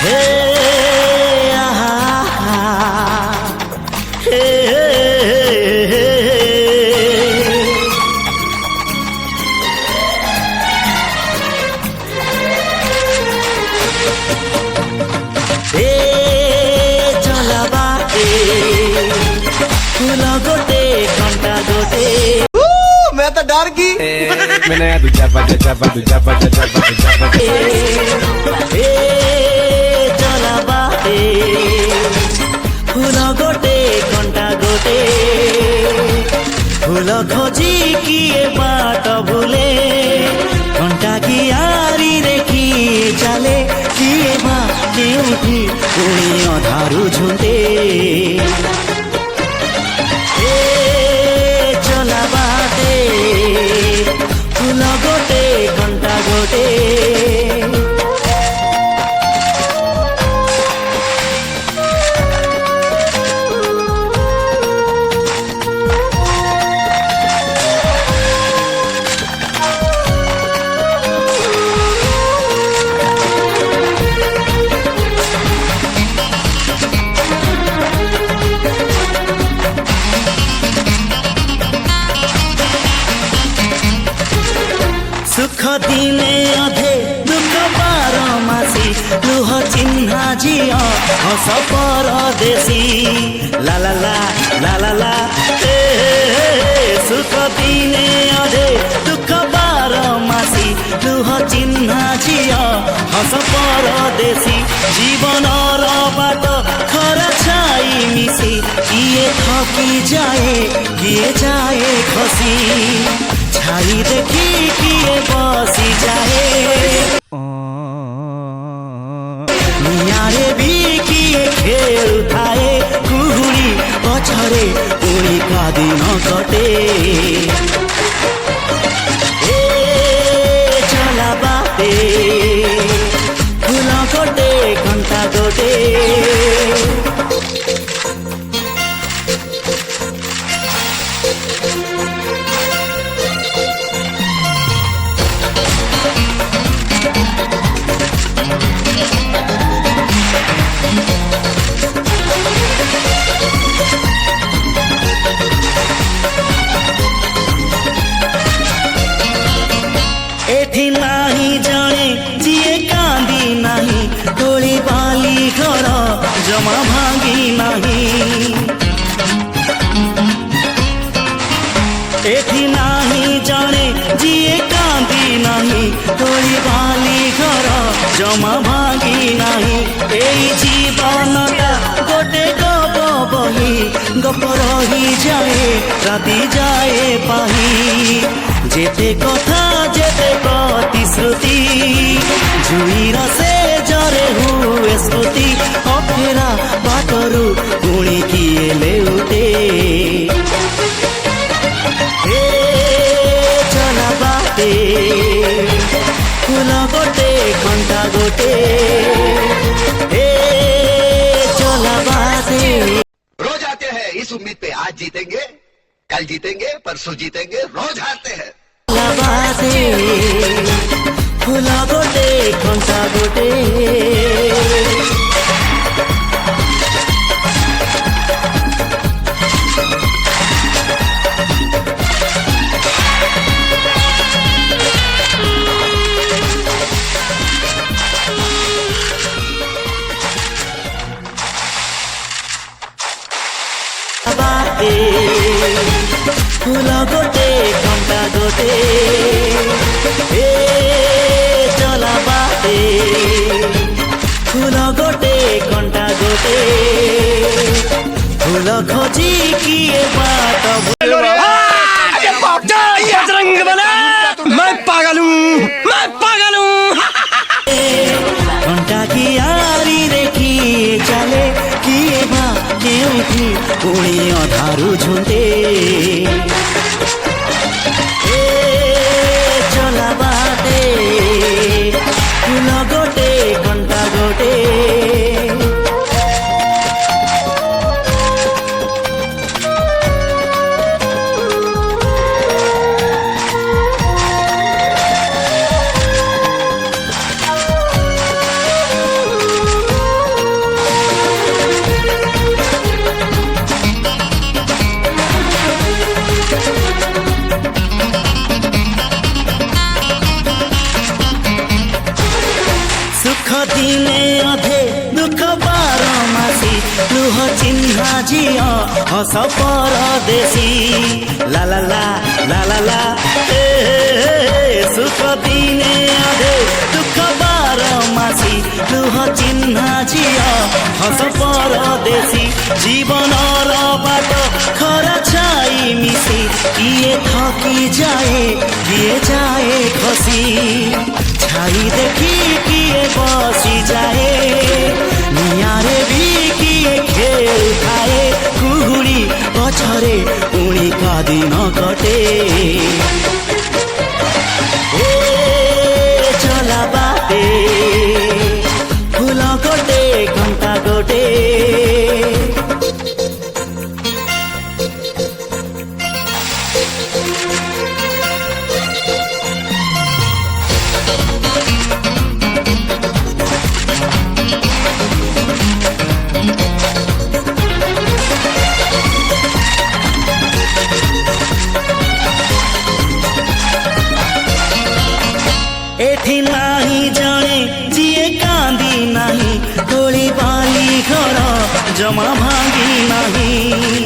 हे आहा, हे, हे, हे चला बाटे फूल गोटे घंटा गोटे मैं तो डर गई। मैंने दूजा चला बाटे फूल गोटे घंटा गोटे फूल खोजी किए बाट भूले घंटा की आरी रे किए चले किए बा केउठी पुणी अधारू झुंटे चला बाटे फूल गोटे घंटा गोटे सुख दिने अधे दुख बारमासी लुह चिन्हा झिଅ हस परदेशी ला ला ला ला ला ला सुख दिने अधे दुख बारमासी लुह चिन्हा झिଅ हस परदेशी जीवनर बाट खरा छाई मिसी किए थकी जाए किए जाए खसी छाई देखी किए बसी जाए नियारे भी किए खेल थाए कुहुड़ी पछरे उड़ी का दिन कटे चला बाटे फूल गोटे घंटा गोटे एठी नाही जाने जिए कांदी नहीं तोली बाली घर जमा भांगी नहीं एठी नाही जाने जिए कांदी नहीं तोली बाली घर जमा भांगी नहीं एई जीवनटा गोटे गप बही गप रही जाए राति जाए पाही जेते कथा जेते प्रतिश्रुति जुईर से जरे हुए स्मृति अफेरा बाटरू गुणी किए लेउटे चला बाटे फूल गोटे घंटा गोटे चला बाटे रोज आते हैं इस उम्मीद पे आज जीतेंगे कल जीतेंगे परसों जीतेंगे रोज हारते हैं। बाटे फूल गोटे घंटा गोटे बाटे फूल गोटे घंटा गोटे चला बाटे फूल गोटे घंटा गोटे फूल खोजी किए बाट बजरंग बना मैं पागल हूँ घंटा की आरी देखी चले किए बा केउठी पुणी अधारू झुंटे चला बाटे फूल गोटे घंटा गोटे दिने अधे दुख बारमासी लुह चिन्हा झिଅ हस परदेशी ला ला ला ला ला ला सुख दिने अधे दुख बारमासी लुह चिन्हा झिଅ हस परदेशी जीवन बाट खरा छाई मिसी किए थकी जाए किए जाए खसी छाई देखी किए बसी जाए नियारे भी किए खेल खाए कुहुड़ी पछरे उणी का दिन कटे चला बाटे फूल गोटे घंटा गोटे एठी नाही जणे जिए कांदी नाही तोली बाली घर जमा भांगी नाही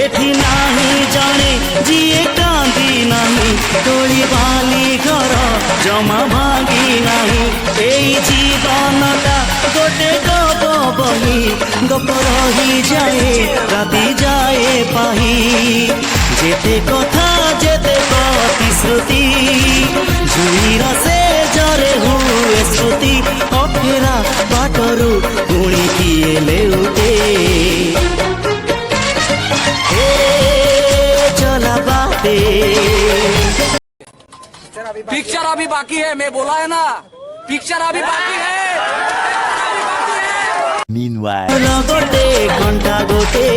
एठी नाही जणे जिए कांदी नाही तोली बाली घर जमा भांगी नाही एई जीवनटा गोटे गप बही गप रही जाए राति जाए पाही जेते कथा जेते प्रतिश्रुति जुईर से जरे हुए श्रुति अफेरा बाटरू पुणी किए लेउटे चला बाटे पिक्चर अभी बाकी है, मैं बोला है ना, पिक्चर अभी बाकी है। फूल गोटे घंटा गोटे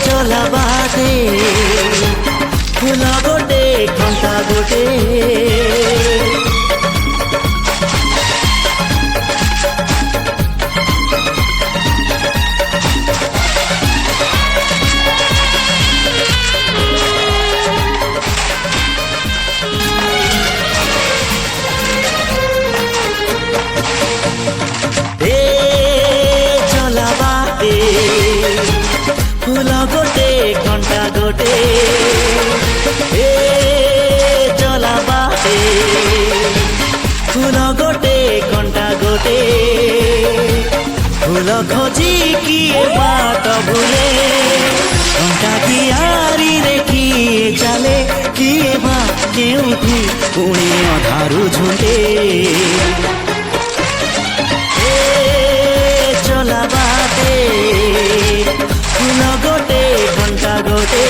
चला बाटे फूल गोटे घंटा गोटे फूल गोटे घंटा गोटे चला बाटे फूल गोटे घंटा गोटे फूल खोजी किए बाट भूले घंटा की आरी रे किए चले किए बा केउठी पुणी अधारू झुंटे चला बाटे फूल गोटे घंटा गोटे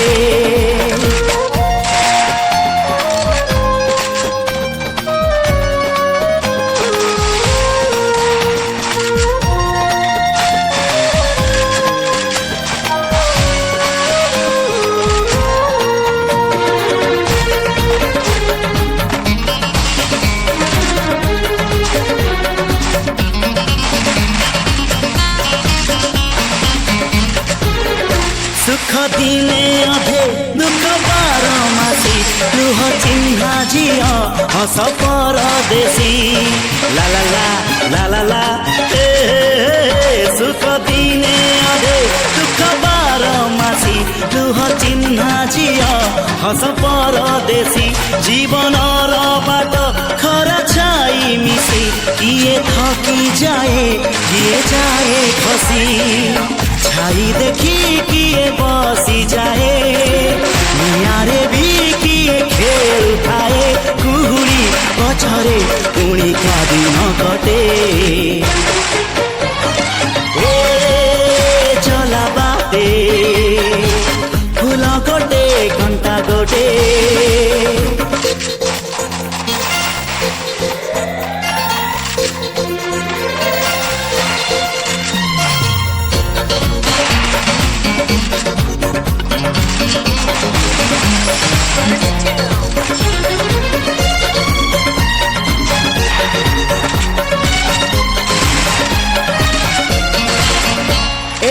सुख दिने अधे दुख बारमासी लुह चिन्हा झिଅ हस परदेशी ला ला ला ला ला ला सुख दिने अधे दुख बारमासी लुह चिन्हा झिଅ हस परदेशी जीवन बाट खरा छाई मिसी किए थकी जाए किए जाए खसी छाई देखी किए बसी जाए नियारे भी किए खेल खाए कुहुड़ी पछरे पुणी का दिन कटे चला बाटे फूल गोटे घंटा गोटे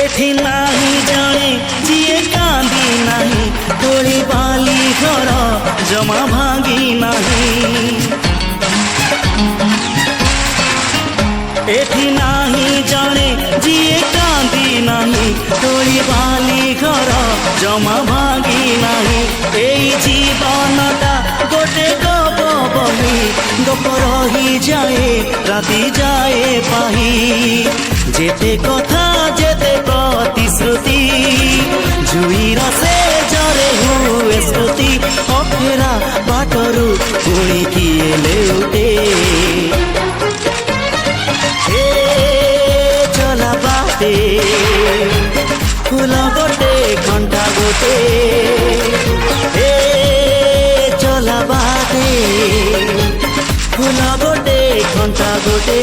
एठी नाही जणे जिए कांदी नाही तोली बाली घर जमा ଜମା ଭାଙ୍ଗି ନାହିଁ। ଏଠି ନାହିଁ ଜଣେ ଯିଏ କାନ୍ଦି ନାହିଁ, ତୋଳି ବାଲି ଘର ଜମା ଭାଙ୍ଗି ନାହିଁ। ଏଇ ଜୀବନଟା ଗୋଟେ ଗପ ବହି, ଗପ ରହିଯାଏ ରାତି ଯାଏ ପାହି। ଯେତେ କଥା ଯେତେ ପ୍ରତିଶ୍ରୁତି, ଜୁଇର ସେ ଜରେ ହୁଏ ସ୍ମୃତି। ଅଫେରା ବାଟରୁ ପୁଣି କିଏ ଲେଉଟେ, ଚଲା ବାଟେ ଫୁଲ ଗୋଟେ ଘଣ୍ଟା ଗୋଟେ, ଚଲା ବାଟେ ଫୁଲ ଗୋଟେ ଘଣ୍ଟା ଗୋଟେ।